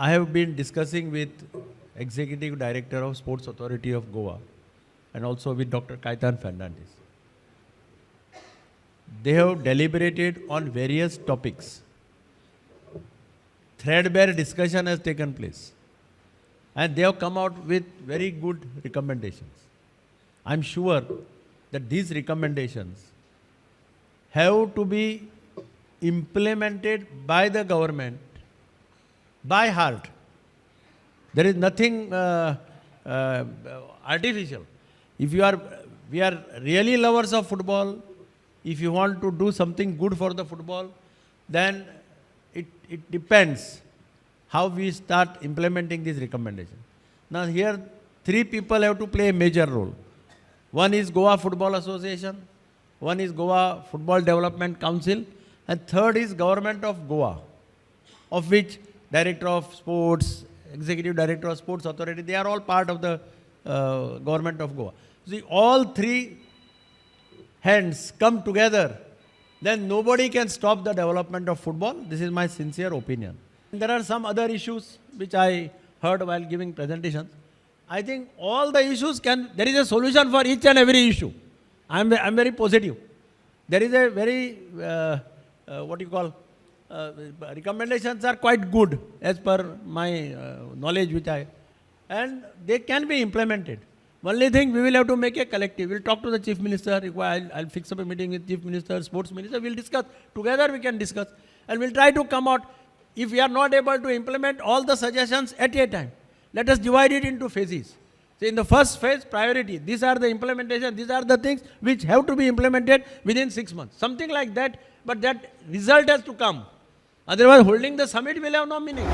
I have been discussing with Executive Director of Sports Authority of Goa and also with Dr. Kaitan Fernandez. They have deliberated on various topics. Threadbare discussion has taken place. And they have come out with very good recommendations. I'm sure that these recommendations have to be implemented by the government by heart. There is nothing artificial. If we are really lovers of football, if you want to do something good for the football, then it depends how we start implementing these recommendations. Now here, three people have to play a major role. One is Goa Football Association, one is Goa Football Development Council, and third is Government of Goa, of which Director of Sports, Executive Director of Sports Authority, they are all part of the Government of Goa. See, all three hands come together, then nobody can stop the development of football. This is my sincere opinion. There are some other issues which I heard while giving presentations. I think all the issues there is a solution for each and every issue. I'm very positive. There is a very, recommendations are quite good as per my knowledge and they can be implemented. Only thing, we will have to make a collective. We'll talk to the Chief Minister. I'll fix up a meeting with Chief Minister, Sports Minister. We'll discuss. Together we can discuss. And we'll try to come out. If we are not able to implement all the suggestions at a time, let us divide it into phases. So in the first phase, priority. These are the implementation. These are the things which have to be implemented within 6 months. Something like that. But that result has to come. Otherwise, holding the summit will have no meaning.